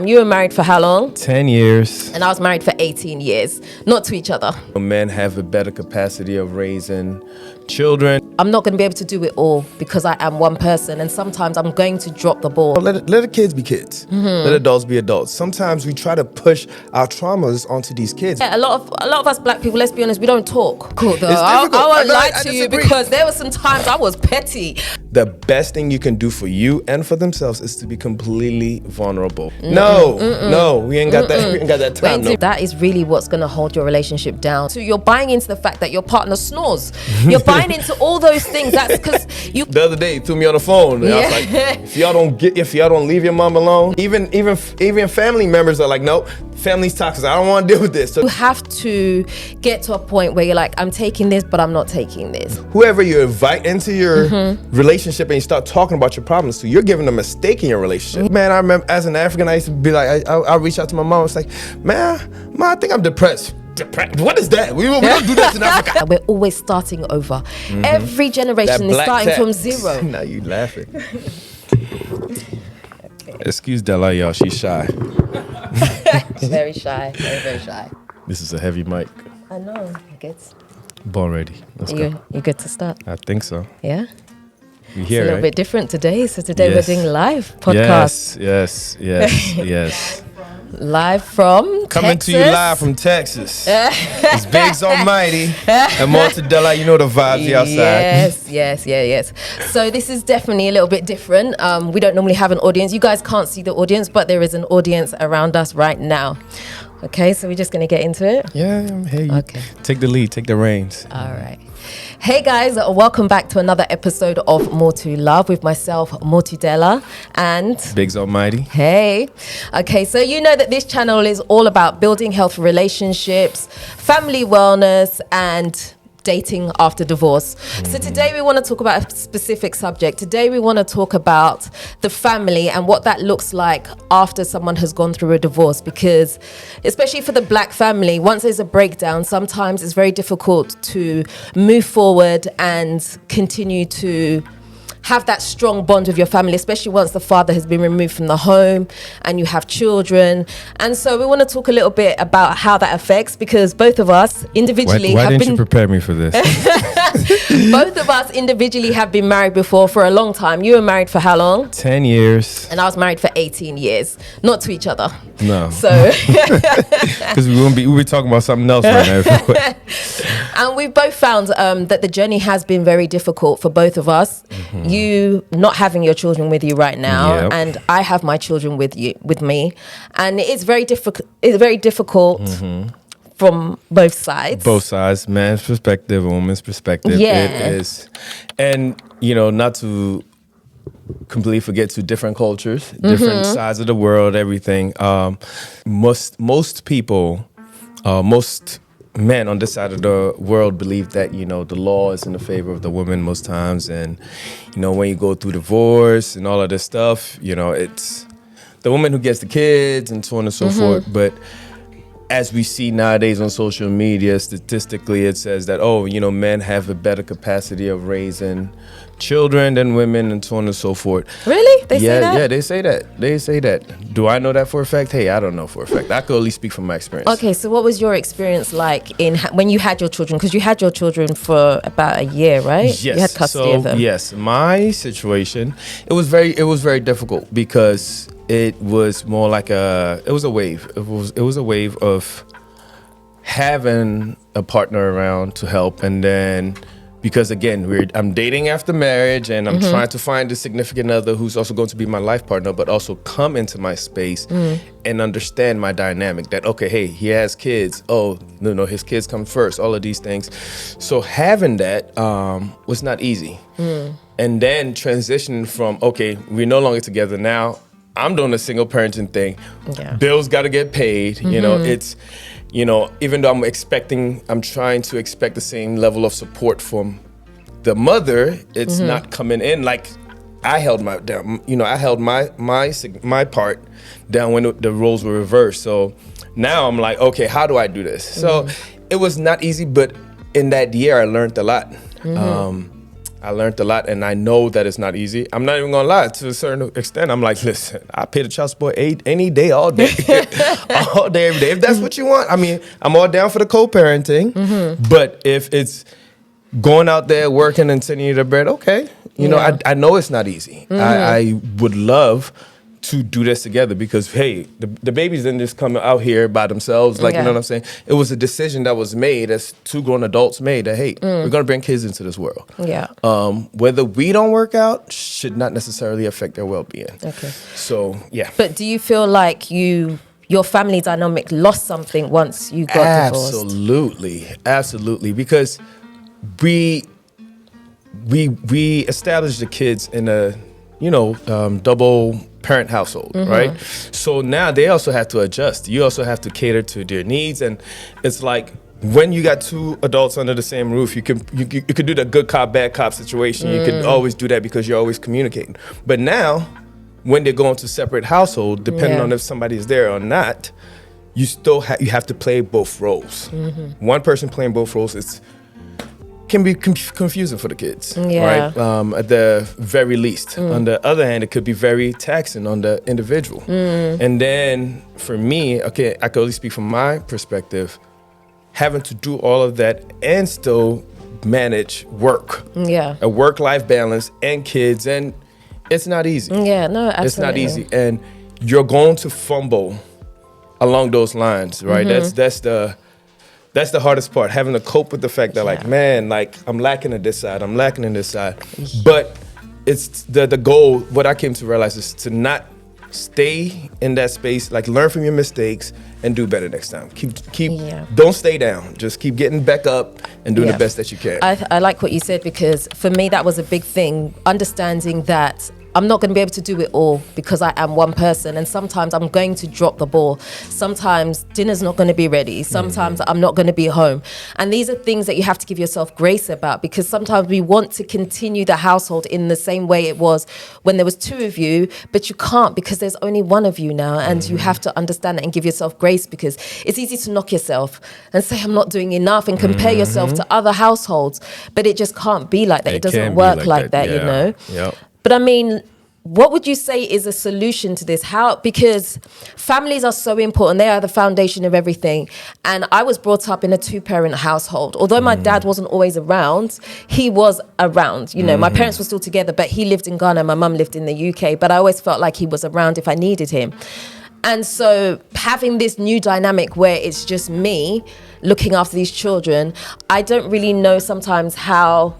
You were married for how long? 10 years. And I was married for 18 years. Not to each other. Men have a better capacity of raising children. I'm not going to be able to do it all because I am one person, and sometimes I'm going to drop the ball. Let the kids be kids. Let adults be adults. Sometimes we try to push our traumas onto these kids. Yeah, a lot of us black people, let's be honest, we don't talk. Cool, though. It's difficult. I won't lie I to you disagree. because there were some times I was petty. The best thing you can do for you and for themselves is to be completely vulnerable. No, we ain't got that. We ain't got that time. No. That is really what's going to hold your relationship down. So you're buying into the fact that your partner snores. You're buying into all those things. That's because you. The other day, he threw me on the phone. And I was like, if y'all don't leave your mom alone, even family members are like, nope, family's toxic. I don't want to deal with this. So You have to get to a point where you're like, I'm taking this, but I'm not taking this. whoever you invite into your relationship and you start talking about your problems to, you're giving them a stake in your relationship. Man, I remember as an African, I used to be like, I reach out to my mom. It's like, man, I think I'm depressed. What is that? We don't do that in Africa. We're always starting over. Every generation is starting from zero. Now you laughing. Excuse Della, y'all. She's shy. Very shy. Very, very shy. This is a heavy mic. I know. Good. Born ready. Let's go. You good to start? I think so. Yeah? You It's here, a little right? bit different today. So today Yes. we're doing live podcast. Yes. Live from Coming Texas. to you live from Texas. It's Biggs Almighty and Mortadella. You know the vibes outside. Yes. So this is definitely a little bit different. We don't normally have an audience. You guys can't see the audience, but there is an audience around us right now. Okay, so we're just going to get into it. Yeah, hey, Okay. take the lead, take the reins. All right. Hey guys, welcome back to another episode of More to Love with myself, Mortadella, and Biggs Almighty. hey. Okay, so you know that this channel is all about building healthy relationships, family wellness, and dating after divorce. So today we want to talk about a specific subject. Today we want to talk about the family and what that looks like after someone has gone through a divorce, because especially for the black family, once there's a breakdown, sometimes it's very difficult to move forward and continue to have that strong bond with your family, especially once the father has been removed from the home and you have children. And so we want to talk a little bit about how that affects, because both of us individually Why have didn't been you prepare me for this? both of us individually have been married before for a long time. You were married for how long? 10 years. And I was married for 18 years. Not to each other. No. So Because we'll be talking about something else right now. and we've both found that the journey has been very difficult for both of us. You not having your children with you right now, Yep. and I have my children with me, and it's very difficult. It's very difficult from both sides. Both sides, man's perspective, woman's perspective. Yeah. It is. And, not to completely forget to different cultures, different sides of the world, everything. Most people, most men on this side of the world believe that, the law is in the favor of the woman most times. And, when you go through divorce and all of this stuff, it's the woman who gets the kids and so on and so forth. But as we see nowadays on social media, statistically, it says that, men have a better capacity of raising children than women and so on and so forth. Really? They say that? Yeah, they say that. Do I know that for a fact? Hey, I don't know for a fact. I could only speak from my experience. Okay, so what was your experience like when you had your children? Because you had your children for about a year, right? Yes. You had custody of them. Yes, my situation, it was very difficult because it was more like it was a wave. It was a wave of having a partner around to help, and then because again, I'm dating after marriage, and I'm trying to find a significant other who's also going to be my life partner, but also come into my space and understand my dynamic. That okay, hey, he has kids. Oh, no, his kids come first. All of these things. So having that was not easy. And then transitioning from okay, we're no longer together now. I'm doing a single parenting thing. Yeah. Bills got to get paid. It's. Even though I'm trying to expect the same level of support from the mother, it's not coming in like I held my down. I held my part down when the roles were reversed. So now I'm like, okay, how do I do this? So it was not easy, but in that year I learned a lot. I learned a lot, and I know that it's not easy. I'm not even gonna lie, to a certain extent. I'm like, listen, I pay the child support any day, all day, all day, every day. If that's what you want, I mean, I'm all down for the co-parenting. But if it's going out there working and sending you the bread, okay, you know, I know it's not easy. I would love to do this together because, hey, the babies didn't just come out here by themselves. Like, you know what I'm saying? It was a decision that was made, as two grown adults made, that, hey, we're going to bring kids into this world. Yeah. Whether we don't work out should not necessarily affect their well-being. Okay. So, yeah. But do you feel like your family dynamic lost something once you got divorced? Absolutely. Because we established the kids in a, double parent household, right? So now they also have to adjust. You also have to cater to their needs, and it's like when you got two adults under the same roof, you could do the good cop bad cop situation. You could always do that because you're always communicating. But now, when they go into separate household, depending on if somebody is there or not, you still you have to play both roles. One person playing both roles can be confusing for the kids, right? At the very least. On the other hand, it could be very taxing on the individual. And then for me, okay, I can only speak from my perspective, having to do all of that and still manage work. A work-life balance and kids, and it's not easy. Yeah, no, absolutely. It's not easy. And you're going to fumble along those lines, right? That's the hardest part, having to cope with the fact that, like, man, like, I'm lacking in this side, I'm lacking in this side. But it's the goal, what I came to realize is to not stay in that space, like, learn from your mistakes and do better next time. Don't stay down. Just keep getting back up and doing the best that you can. I like what you said, because for me, that was a big thing, understanding that I'm not going to be able to do it all because I am one person, and sometimes I'm going to drop the ball. Sometimes dinner's not going to be ready. Sometimes I'm not going to be home. And these are things that you have to give yourself grace about, because sometimes we want to continue the household in the same way it was when there was two of you, but you can't because there's only one of you now, and you have to understand that and give yourself grace, because it's easy to knock yourself and say, I'm not doing enough, and compare yourself to other households, but it just can't be like that. It doesn't work like that, you know? Yep. But I mean, what would you say is a solution to this? Because families are so important. They are the foundation of everything. And I was brought up in a two-parent household. Although my dad wasn't always around, he was around. You know, my parents were still together, but he lived in Ghana. My mum lived in the UK. But I always felt like he was around if I needed him. And so having this new dynamic where it's just me looking after these children, I don't really know sometimes how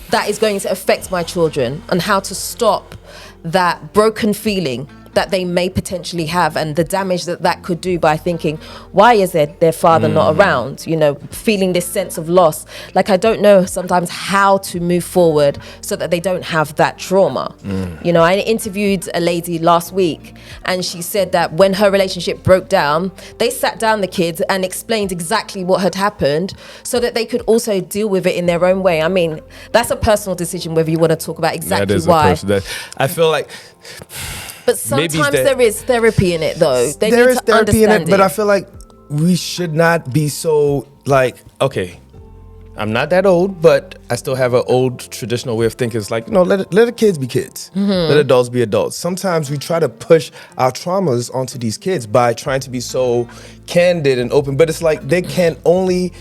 that is going to affect my children and how to stop that broken feeling that they may potentially have, and the damage that that could do by thinking, why is their father not around? You know, feeling this sense of loss. Like, I don't know sometimes how to move forward so that they don't have that trauma. You know, I interviewed a lady last week, and she said that when her relationship broke down, they sat down the kids and explained exactly what had happened so that they could also deal with it in their own way. I mean, that's a personal decision whether you want to talk about exactly why. I feel like... But sometimes there is therapy in it, though. There is therapy in it, but I feel like we should not be so, like, okay, I'm not that old, but I still have an old traditional way of thinking. It's like, let the kids be kids. Let adults be adults. Sometimes we try to push our traumas onto these kids by trying to be so candid and open, but it's like they can only...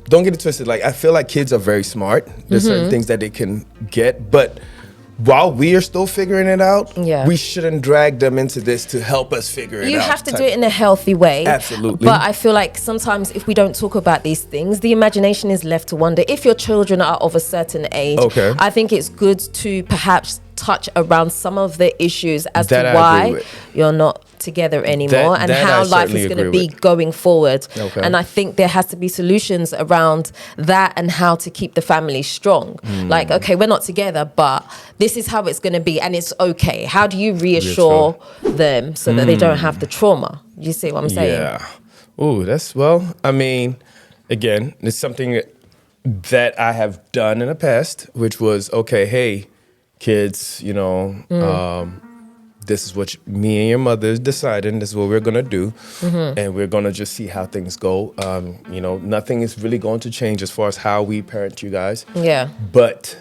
Don't get it twisted. Like, I feel like kids are very smart. There's certain things that they can get, but... while we are still figuring it out, we shouldn't drag them into this to help us figure it out. You have to do it in a healthy way. Absolutely. But I feel like sometimes if we don't talk about these things, the imagination is left to wonder. If your children are of a certain age, I think it's good to perhaps touch around some of the issues as to why you're not together anymore and how life is going to be going forward. And I think there has to be solutions around that and how to keep the family strong. Like, okay, we're not together, but this is how it's going to be, and it's okay. How do you reassure them so that they don't have the trauma? You see what I'm saying? Yeah. Oh, I mean, again, it's something that I have done in the past, which was, okay, hey, kids, this is what me and your mother is deciding. This is what we're going to do. And we're going to just see how things go. Nothing is really going to change as far as how we parent you guys. Yeah. But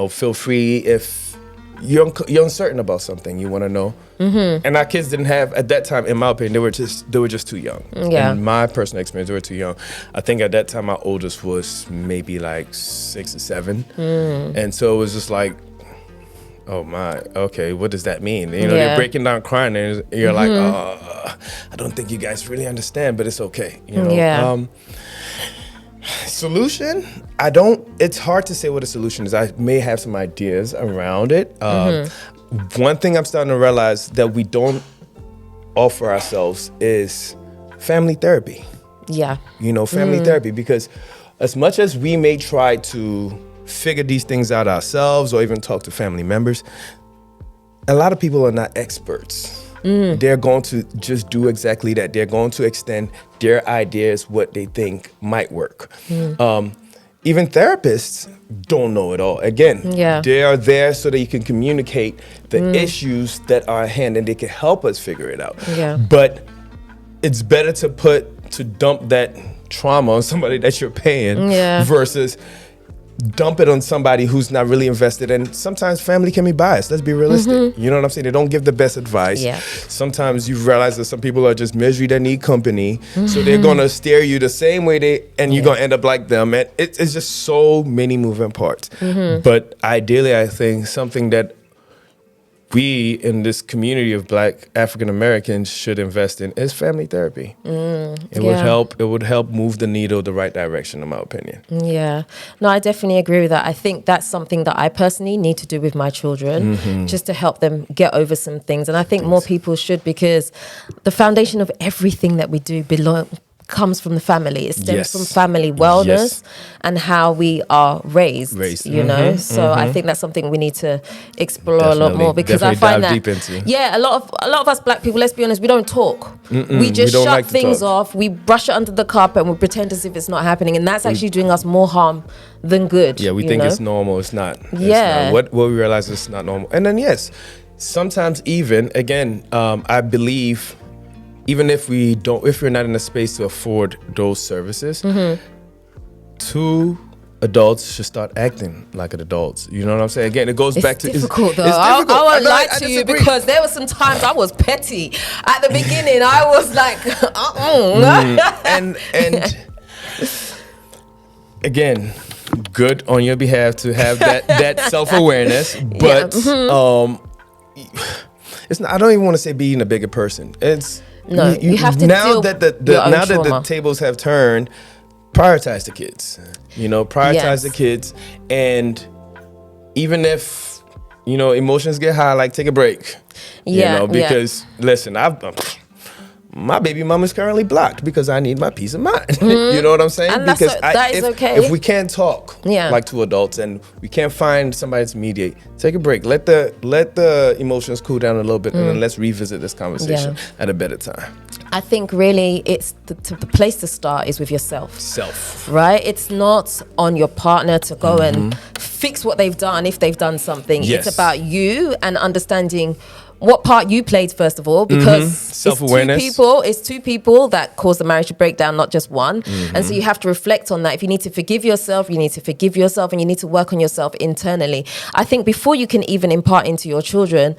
feel free if you're uncertain about something, you want to know. And our kids didn't have, at that time, in my opinion, they were just too young. Yeah. In my personal experience, they were too young. I think at that time my oldest was maybe like 6 or 7, and so it was just like, oh my, okay, what does that mean? They're breaking down crying, and you're like, oh, I don't think you guys really understand, but it's okay. Solution? It's hard to say what a solution is. I may have some ideas around it. One thing I'm starting to realize that we don't offer ourselves is family therapy. Yeah. Family therapy, because as much as we may try to figure these things out ourselves or even talk to family members, a lot of people are not experts. They're going to just do exactly that. They're going to extend their ideas, what they think might work. Even therapists don't know it all. Again, they are there so that you can communicate the issues that are at hand, and they can help us figure it out. But it's better to dump that trauma on somebody that you're paying versus dump it on somebody who's not really invested. And sometimes family can be biased. Let's be realistic. You know what I'm saying? They don't give the best advice. Sometimes you realize that some people are just misery that need company. So they're going to steer you the same way and you're going to end up like them. And it's just so many moving parts. But ideally, I think something that we in this community of Black African Americans should invest in is family therapy. It would help move the needle the right direction, in my opinion. Yeah. No, I definitely agree with that. I think that's something that I personally need to do with my children, just to help them get over some things. And I think more people should, because the foundation of everything that we do comes from the family. It stems from family wellness and how we are raised. So I think that's something we need to explore a lot more, because I find that a lot of us Black people, let's be honest, we don't talk. We just shut things off, we brush it under the carpet, and we pretend as if it's not happening, and that's actually doing us more harm than good. We think it's normal. It's not. What we realize is not normal. And then sometimes even again, I believe, even if we're not in a space to afford those services, two adults should start acting like adults. You know what I'm saying? Again, it goes back to... It's difficult, though. I won't lie to you, because there were some times I was petty. At the beginning, I was like, and again, good on your behalf to have that self-awareness, but it's not, I don't even want to say being a bigger person. It's... No, you have to now deal that the tables have turned, prioritize the kids. Prioritize the kids, and even if emotions get high, like take a break. Because listen, my baby mom is currently blocked because I need my peace of mind. You know what I'm saying? And because that is okay. If we can't talk like two adults and we can't find somebody to mediate, take a break. Let the emotions cool down a little bit, and then let's revisit this conversation at a better time. I think really it's the place to start is with yourself. Right? It's not on your partner to go and fix what they've done if they've done something. It's about you and understanding what part you played, first of all, because self-awareness. It's two people that cause the marriage to break down, not just one. And so you have to reflect on that. If you need to forgive yourself, you need to forgive yourself, and you need to work on yourself internally. I think before you can even impart into your children,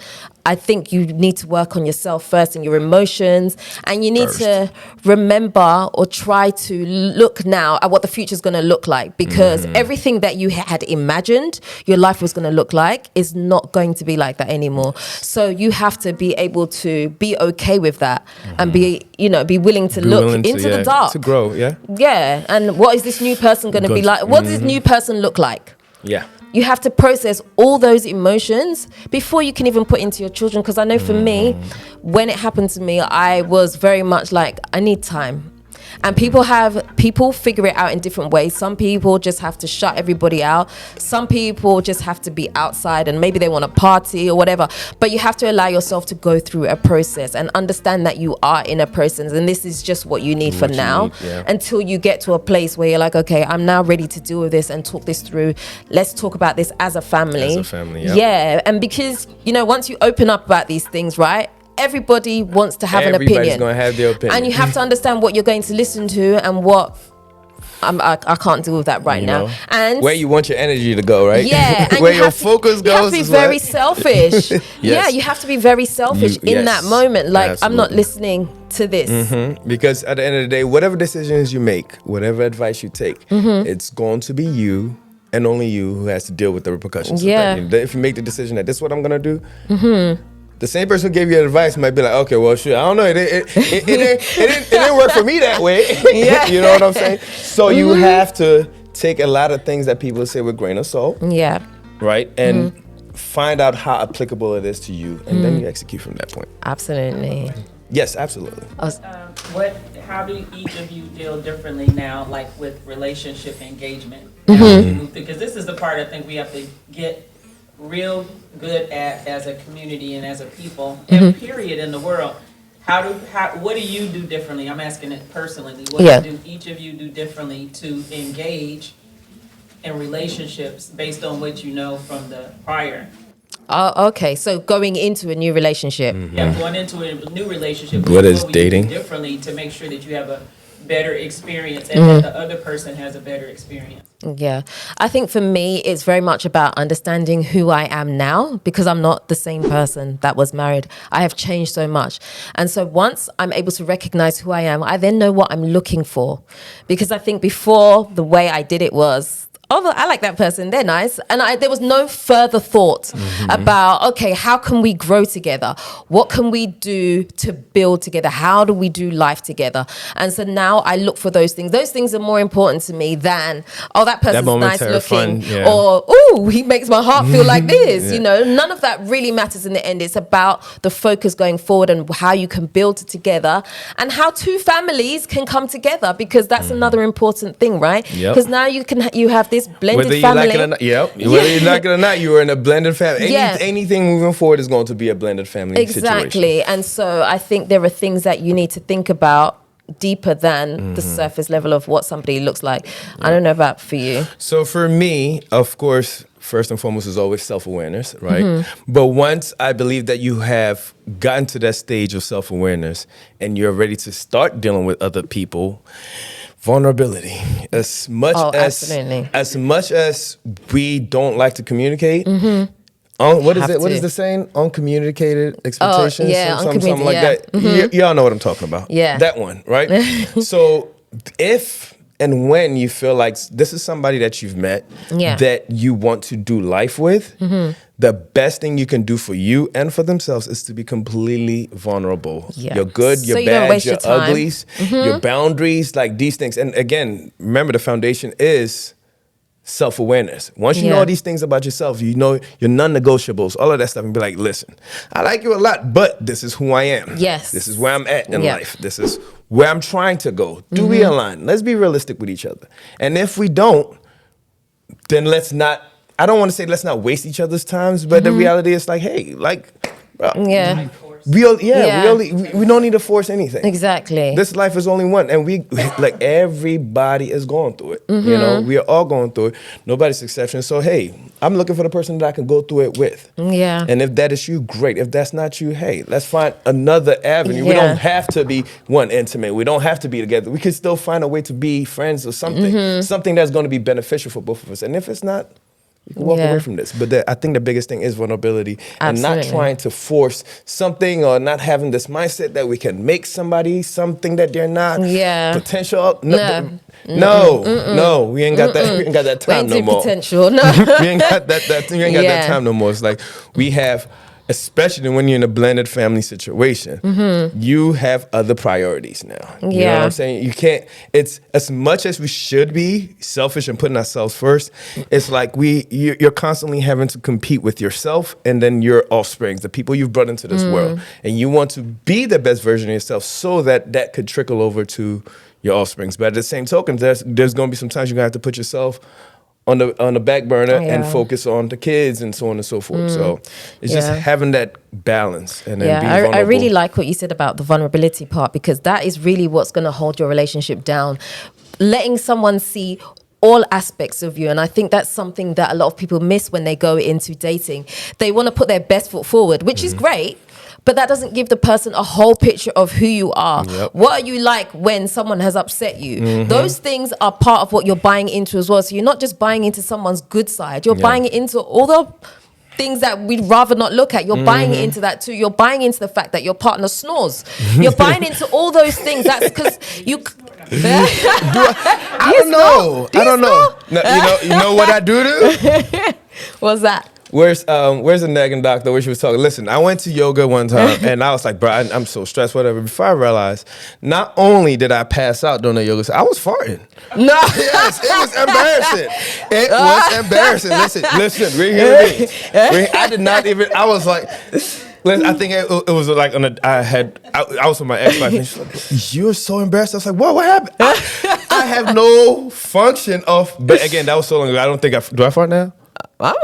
I think you need to work on yourself first and your emotions, and you need to remember or try to look now at what the future is going to look like, because everything that you had imagined your life was going to look like is not going to be like that anymore. So you have to be able to be okay with that and be willing to look into the dark, to grow. And what is this new person going to be like? What does this new person look like? You have to process all those emotions before you can even put into your children. Because I know for me, when it happened to me, I was very much like, I need time. And people figure it out in different ways. Some people just have to shut everybody out. Some people just have to be outside and maybe they want to party or whatever. But you have to allow yourself to go through a process and understand that you are in a process, and this is just what you need for now, until you get to a place where you're like, okay, I'm now ready to deal with this and talk this through. Let's talk about this as a family. And because, once you open up about these things, right? Everybody wants to have an opinion. Everybody's going to have their opinion. And you have to understand what you're going to listen to and what I can't deal with that right now. know? And Where you want your energy to go, right? yeah, and Where you your have to- focus you goes have to be is very what? selfish. Yeah, you have to be very selfish in that yes, moment. Like, I'm not absolutely. listening to this. Because at the end of the day, whatever decisions you make, whatever advice you take, Mm-hmm. it's going to be you and only you who has to deal with the repercussions Yeah. of that. If you make the decision that this is what I'm gonna do, the same person who gave you advice might be like, okay, well, shit, I don't know, it didn't work for me that way. Yeah. You know what I'm saying? So you have to take a lot of things that people say with grain of salt, Yeah. right? And find out how applicable it is to you, and then you execute from that point. Absolutely. Yes, absolutely. How do each of you deal differently now, like with relationship engagement? Because this is the part I think we have to get real good at as a community and as a people, and period in the world. What do you do differently? I'm asking it personally. What do each of you do differently to engage in relationships based on what you know from the prior? Okay, so going into a new relationship. Yeah, going into a new relationship. What is would you dating? do differently to make sure that you have a better experience and that the other person has a better experience? Yeah, I think for me, it's very much about understanding who I am now, because I'm not the same person that was married. I have changed so much. And so once I'm able to recognize who I am, I then know what I'm looking for. Because I think before, the way I did it was, oh, I like that person, they're nice. And there was no further thought about, okay, how can we grow together? What can we do to build together? How do we do life together? And so now I look for those things. Those things are more important to me than, oh, that person's nice momentary looking. fun, yeah. Or, oh, he makes my heart feel like this. You know, none of that really matters in the end. It's about the focus going forward and how you can build together and how two families can come together, because that's another important thing, right? Yep. Because now you have this blended Whether you family. like it or not, whether you like it or not, you are in a blended family. Yeah. Anything moving forward is going to be a blended family situation. Exactly. And so I think there are things that you need to think about deeper than the surface level of what somebody looks like. I don't know about for you. So for me, of course, first and foremost is always self-awareness, right? But once I believe that you have gotten to that stage of self-awareness and you're ready to start dealing with other people, vulnerability. As much as we don't like to communicate, what is it? What is the saying? Uncommunicated expectations, something like that. Y'all know what I'm talking about. Yeah, that one, right? So if and when you feel like this is somebody that you've met, that you want to do life with, the best thing you can do for you and for themselves is to be completely vulnerable. Yeah. Your good, So your you don't bad, waste your your time. uglies, your boundaries, like these things. And again, remember the foundation is self-awareness. Once you know all these things about yourself, you know your non-negotiables, all of that stuff, and be like, listen, I like you a lot, but this is who I am. Yes. This is where I'm at in life. This is where I'm trying to go. Do we align? Let's be realistic with each other. And if we don't, then let's not, I don't want to say let's not waste each other's times, but the reality is like, hey, like, bro, we don't need to force anything. Exactly. This life is only one, and we like everybody is going through it. You know, we are all going through it. Nobody's exception. So hey, I'm looking for the person that I can go through it with. Yeah. And if that is you, great. If that's not you, hey, let's find another avenue. We don't have to be intimate. We don't have to be together. We can still find a way to be friends or something. Something that's going to be beneficial for both of us. And if it's not, you can walk away from this. But I think the biggest thing is vulnerability. And not trying to force something or not having this mindset that we can make somebody something that they're not. Yeah. Potential. No. We ain't got that. We ain't got that time no more. Potential. No. We ain't got that. We ain't got that time no more. It's like we have, especially when you're in a blended family situation, you have other priorities now. You know what I'm saying? You can't, it's as much as we should be selfish and putting ourselves first, it's like you're constantly having to compete with yourself and then your offsprings, the people you've brought into this world. And you want to be the best version of yourself so that could trickle over to your offsprings. But at the same token, there's going to be some times you're going to have to put yourself on the back burner and focus on the kids and so on and so forth. So it's just having that balance and then being vulnerable. I really like what you said about the vulnerability part, because that is really what's going to hold your relationship down. Letting someone see all aspects of you. And I think that's something that a lot of people miss when they go into dating. They want to put their best foot forward, which is great. but that doesn't give the person a whole picture of who you are. Yep. What are you like when someone has upset you? Those things are part of what you're buying into as well. So you're not just buying into someone's good side, you're buying it into all the things that we'd rather not look at. You're buying into that too. You're buying into the fact that your partner snores. You're buying into all those things. That's because you. I don't know. I don't know. No, you know what I do? What's that? Where's the nagging doctor where she was talking? Listen, I went to yoga one time and I was like, bro, I'm so stressed, whatever. Before I realized, not only did I pass out during the yoga, I was farting. No. Yes, it was embarrassing. It was embarrassing. Listen, we're human beings. I did not even, I was like, I think it was like I was with my ex-wife and she's like, you're so embarrassed. I was like, what happened? I have no function of, but again, that was so long ago. I don't think do I fart now? But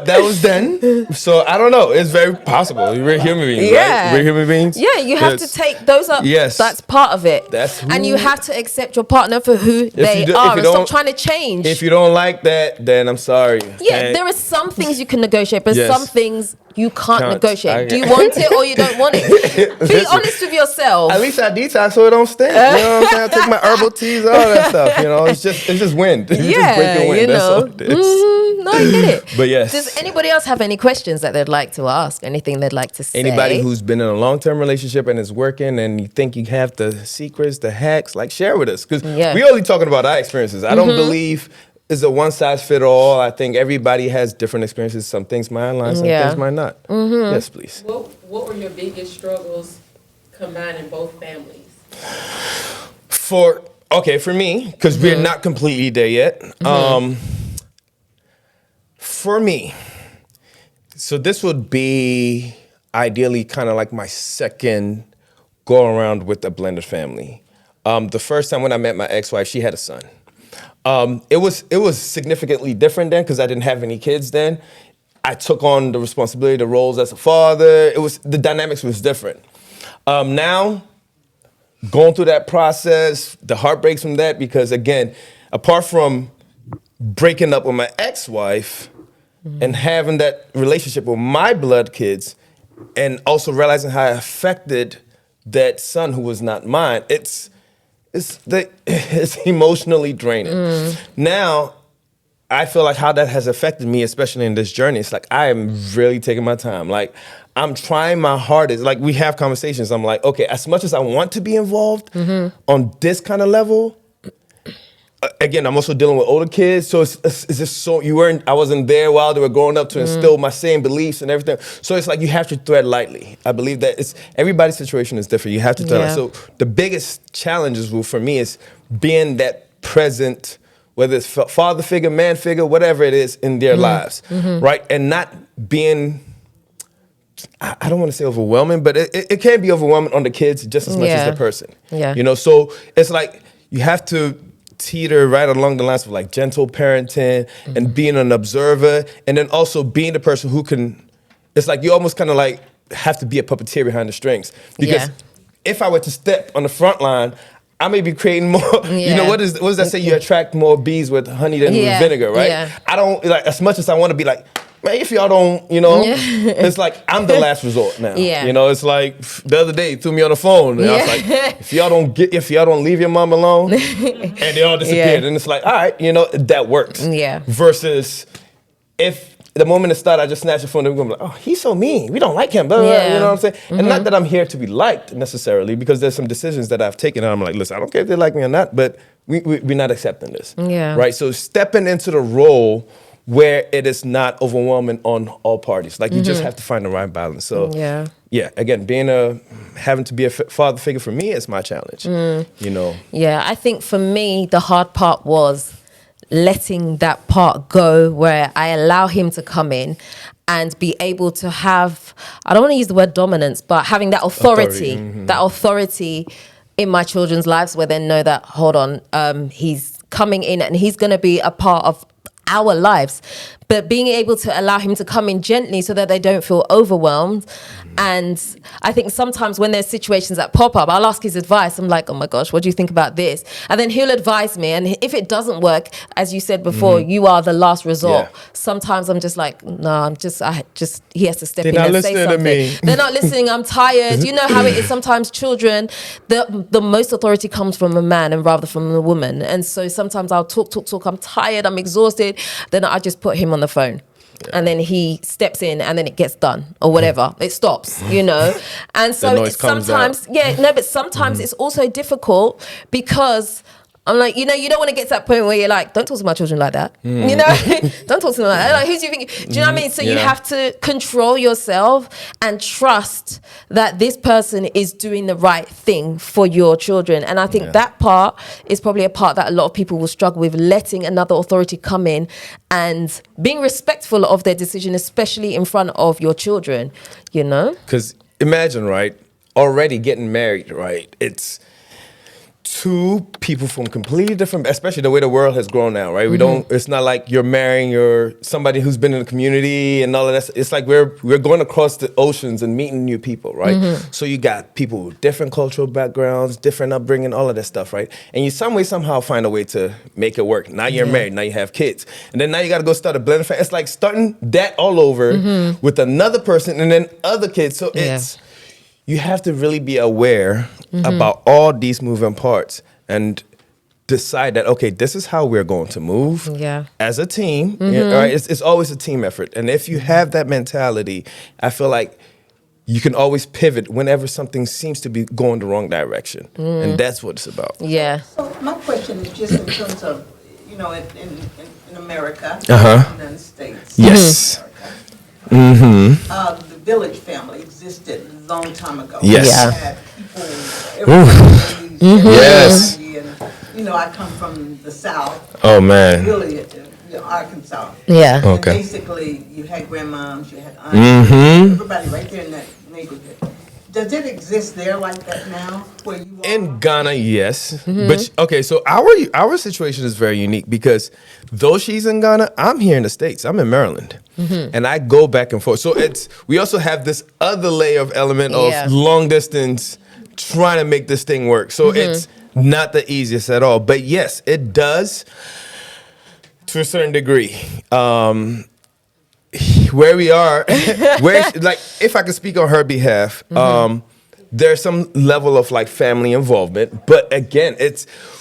that was then, so I don't know. It's very possible. We're human beings, right? We're human beings. Yeah, you have to take those up. Yes, that's part of it. And you have to accept your partner for who they are and stop trying to change. If you don't like that, then I'm sorry. Yeah, there are some things you can negotiate, but some things you can't negotiate. Do you want it or you don't want it? Be honest with yourself. At least I detox so it don't stink. You know what I'm saying? I take my herbal teas, all that stuff. You know, it's just wind. It's just breaking wind. That's all it is. No, I get it. But yes. Does anybody else have any questions that they'd like to ask? Anything they'd like to say? Anybody who's been in a long-term relationship and is working and you think you have the secrets, the hacks, like share with us. Because we're only talking about our experiences. I don't believe it's a one-size-fit-all. I think everybody has different experiences. Some things might align, some things might not. Yes, please. What were your biggest struggles combining both families? For me, because we're not completely there yet. For me, so this would be ideally kind of like my second go around with a blended family. The first time when I met my ex-wife, she had a son. It was significantly different then because I didn't have any kids then. I took on the responsibility, the roles as a father. The dynamics was different. Now, going through that process, the heartbreaks from that, because again, apart from breaking up with my ex-wife and having that relationship with my blood kids, and also realizing how it affected that son who was not mine, it's emotionally draining. Now, I feel like how that has affected me, especially in this journey, it's like I am really taking my time. Like, I'm trying my hardest. Like, we have conversations. I'm like, okay, as much as I want to be involved on this kind of level, again, I'm also dealing with older kids, so it's just so I wasn't there while they were growing up to instill my same beliefs and everything. So it's like you have to tread lightly. I believe that everybody's situation is different. You have to tread lightly. So the biggest challenges for me is being that present, whether it's father figure, man figure, whatever it is in their lives, right? And not being, I don't want to say overwhelming, but it can be overwhelming on the kids just as much as the person. Yeah. You know, so it's like you have to teeter right along the lines of like gentle parenting and being an observer, and then also being the person who can, it's like you almost kind of like have to be a puppeteer behind the strings. Because if I were to step on the front line, I may be creating more, you know, what does that say? You attract more bees with honey than with vinegar, right? Yeah. I don't, like, as much as I want to be like, man, if y'all don't, you know, it's like I'm the last resort now. You know, it's like the other day he threw me on the phone and I was like, if y'all don't leave your mom alone, and they all disappeared, and it's like, all right, you know, that works. Versus if the moment it started, I just snatched the phone and I'm like, oh, he's so mean. We don't like him. Blah, blah, blah, you know what I'm saying? And not that I'm here to be liked necessarily, because there's some decisions that I've taken and I'm like, listen, I don't care if they like me or not, but we're not accepting this. Right? So stepping into the role where it is not overwhelming on all parties. Like, you just have to find the right balance. So, again, having to be a father figure for me is my challenge, you know. Yeah, I think for me, the hard part was letting that part go where I allow him to come in and be able to have, I don't want to use the word dominance, but having that authority, that authority in my children's lives where they know that, hold on, he's coming in and he's going to be a part of our lives, but being able to allow him to come in gently so that they don't feel overwhelmed And I think sometimes when there's situations that pop up, I'll ask his advice. I'm like, oh my gosh, what do you think about this? And then he'll advise me. And if it doesn't work, as you said before, you are the last resort. Yeah. Sometimes I'm just like, no, he has to step in not and say listening to something. me. They're not listening. I'm tired. You know how it is. Sometimes children, the most authority comes from a man and rather from a woman. And so sometimes I'll talk. I'm tired. I'm exhausted. Then I just put him on the phone. And then he steps in and then it gets done or whatever. It stops, And so sometimes, but sometimes it's also difficult because I'm like, you don't want to get to that point where you're like, don't talk to my children like that. Don't talk to them like that. Like, who do you think? Do you know what I mean? So you have to control yourself and trust that this person is doing the right thing for your children. And I think that part is probably a part that a lot of people will struggle with, letting another authority come in and being respectful of their decision, especially in front of your children, Because imagine, right, already getting married, right? It's two people from completely different, especially the way the world has grown now, right? It's not like you're marrying somebody who's been in the community and all of that. It's like we're going across the oceans and meeting new people, right? So you got people with different cultural backgrounds, different upbringing, all of that stuff, right? And you somehow find a way to make it work. Now you're married, now you have kids. And then now you got to go start a blended family. It's like starting that all over with another person and then other kids. So you have to really be aware about all these moving parts and decide that, okay, this is how we're going to move as a team. Right? It's always a team effort. And if you have that mentality, I feel like you can always pivot whenever something seems to be going the wrong direction. And that's what it's about. Yeah. So my question is just in terms of, in America, United States. Yes. The village family existed a long time ago. Yes. You had people, everybody, Yes. and, I come from the South. Oh, man. Really, Arkansas. Yeah. And Okay. basically, you had grandmoms, you had aunts, everybody right there in that neighborhood. Does it exist there like that now, where you are? In Ghana, yes. But okay, so our situation is very unique because though she's in Ghana, I'm here in the States. I'm in Maryland. And I go back and forth. So we also have this other layer of element of long distance trying to make this thing work. So it's not the easiest at all. But yes, it does to a certain degree. Where we are, if I could speak on her behalf, there's some level of like family involvement. But again,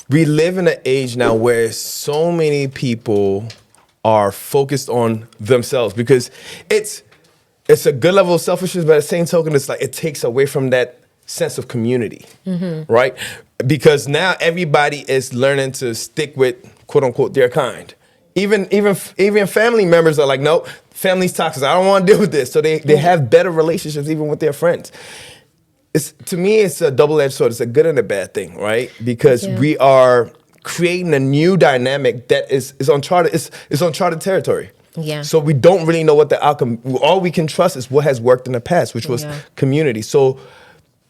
we live in an age now where so many people are focused on themselves because it's a good level of selfishness, but at the same token, it's like it takes away from that sense of community, right? Because now everybody is learning to stick with quote unquote their kind. Even family members are like, nope, family's toxic. I don't want to deal with this. So they have better relationships even with their friends. To me, it's a double-edged sword. It's a good and a bad thing, right? Because we are creating a new dynamic that is uncharted territory. Yeah. So we don't really know what the outcome. All we can trust is what has worked in the past, which was community. So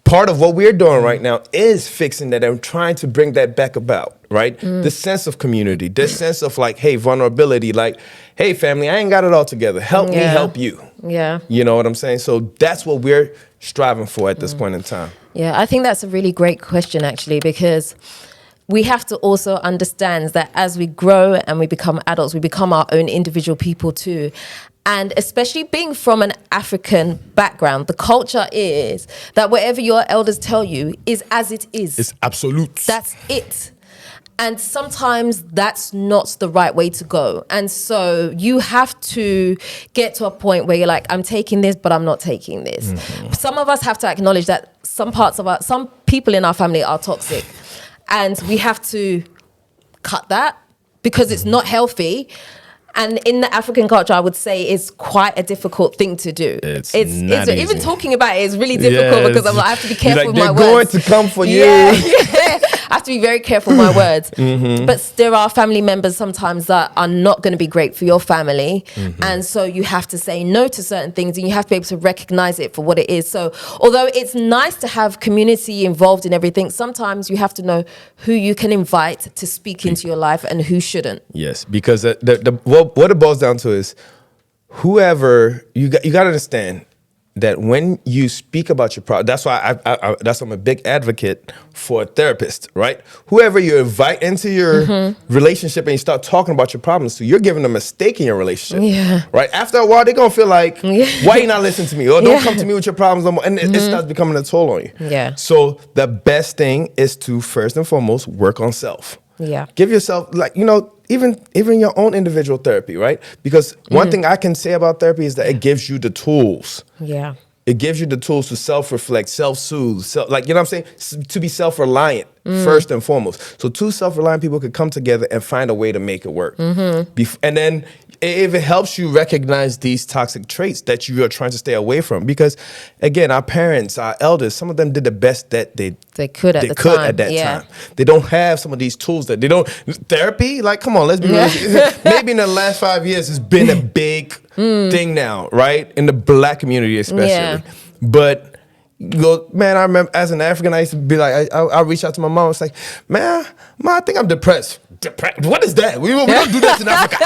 part of what we're doing right now is fixing that and trying to bring that back about, right? The sense of community, this sense of like, hey, vulnerability, like, hey, family, I ain't got it all together. Help me help you. Yeah. You know what I'm saying? So that's what we're striving for at this point in time. Yeah, I think that's a really great question, actually, because we have to also understand that as we grow and we become adults, we become our own individual people too. And especially being from an African background, the culture is that whatever your elders tell you is as it is. It's absolute. That's it. And sometimes that's not the right way to go. And so you have to get to a point where you're like, I'm taking this, but I'm not taking this. Some of us have to acknowledge that some people in our family are toxic. And we have to cut that because it's not healthy. And in the African culture, I would say it's quite a difficult thing to do. It's not easy. Even talking about it is really difficult because I have to be careful with my words. They're going to come for you. Yeah. I have to be very careful with my words. But there are family members sometimes that are not going to be great for your family. And so you have to say no to certain things and you have to be able to recognize it for what it is. So although it's nice to have community involved in everything, sometimes you have to know who you can invite to speak into your life and who shouldn't. Yes, because what it boils down to is whoever, you got to understand, that when you speak about your problem, that's why that's why I'm a big advocate for a therapist, right? Whoever you invite into your relationship and you start talking about your problems to, you're giving them a stake in your relationship, right? After a while, they're gonna feel like, why you not listening to me? Or don't come to me with your problems no more. And it starts becoming a toll on you. Yeah. So the best thing is to first and foremost work on self. Yeah. Give yourself, like, even your own individual therapy, right? Because one thing I can say about therapy is that it gives you the tools. Yeah. It gives you the tools to self-reflect, self-soothe, like, you know what I'm saying? To be self-reliant, first and foremost. So two self-reliant people could come together and find a way to make it work. And then if it helps you recognize these toxic traits that you are trying to stay away from. Because, again, our parents, our elders, some of them did the best that they could at that time. They don't have some of these tools that they don't. Therapy, like, come on, let's be real. Maybe in the last 5 years, it's been a big thing now, right? In the Black community especially. Yeah. But, man, I remember as an African, I used to be like, I reach out to my mom. It's like, man, I think I'm depressed. What is that? We don't do that in Africa.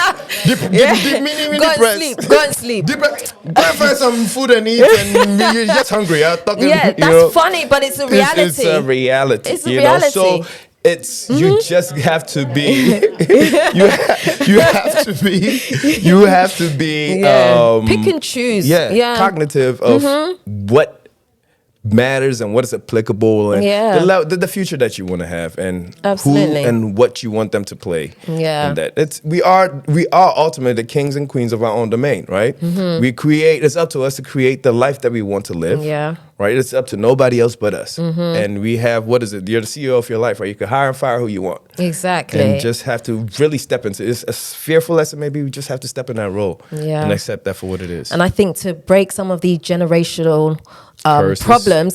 Go and sleep. Go and find some food and eat, and you're just hungry. That's funny, but it's a reality. It's a reality. It's a reality. So it's you just have to be. you have to be. Pick and choose. Cognitive of what matters and what is applicable and the future that you want to have and Absolutely. who and what you want them to play. And that we are ultimately the kings and queens of our own domain, right? It's up to us to create the life that we want to live. Right? It's up to nobody else but us. And we have, what is it? You're the CEO of your life, right? You can hire and fire who you want. Exactly. And just have to really step into it. It's as fearful as it may be, we just have to step in that role and accept that for what it is. And I think to break some of the generational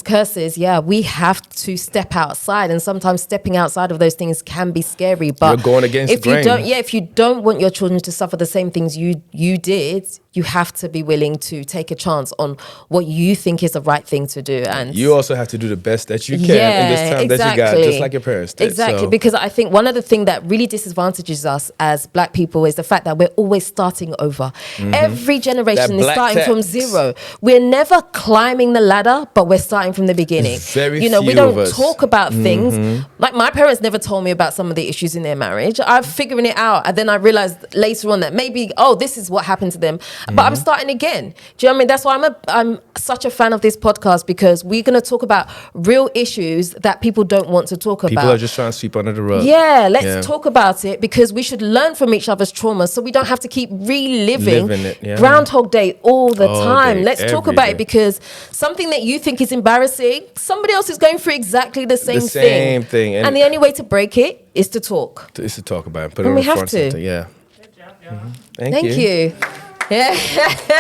curses, we have to step outside, and sometimes stepping outside of those things can be scary. But you're going against the grain. If you don't want your children to suffer the same things you did, you have to be willing to take a chance on what you think is the right thing to do. And you also have to do the best that you can in this time that you got, just like your parents did. Exactly, because I think one of the things that really disadvantages us as Black people is the fact that we're always starting over. Every generation is starting from zero. We're never climbing the ladder, but we're starting from the beginning. Very we few don't of us. talk about things. Like, my parents never told me about some of the issues in their marriage. I'm figuring it out, and then I realized later on that maybe, this is what happened to them. But I'm starting again. Do you know what I mean? That's why I'm such a fan of this podcast, because we're going to talk about real issues that people don't want to talk about. People are just trying to sweep under the rug. Let's talk about it, because we should learn from each other's trauma so we don't have to keep reliving Groundhog Day all the time. Let's talk about it, because something that you think is embarrassing, somebody else is going through exactly the same thing. And the only way to break it is to talk. Is to talk about it. Put it on the front center. Yeah. Good job, y'all. Thank you. Yeah.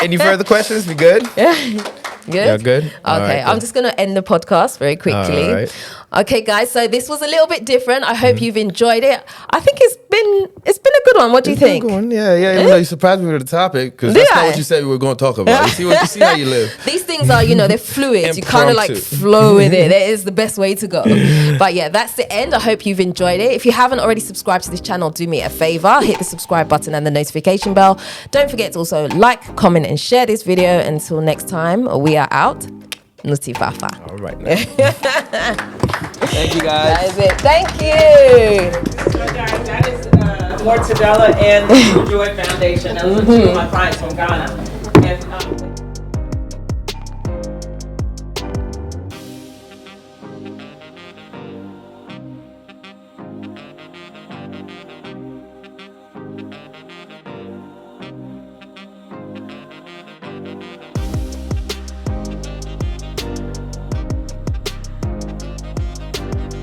Any further questions? We good? Good? Yeah, good. Okay, Right, I'm just going to end the podcast very quickly. All right. Okay, guys, so this was a little bit different. I hope you've enjoyed it. I think it's been a good one. What do you think? Good one. Yeah. Even though you surprised me with the topic, because that's not what you said we were going to talk about. You see how you live. These things are, they're fluid. You kind of like flow with it. That is the best way to go. But yeah, that's the end. I hope you've enjoyed it. If you haven't already subscribed to this channel, do me a favor. Hit the subscribe button and the notification bell. Don't forget to also like, comment, and share this video. Until next time, we are out. Nuti Fafa. All right. Now. Thank you, guys. That is it. Thank you. So guys, that is Mortadella and the Joy Foundation. Those are two of my clients from Ghana. And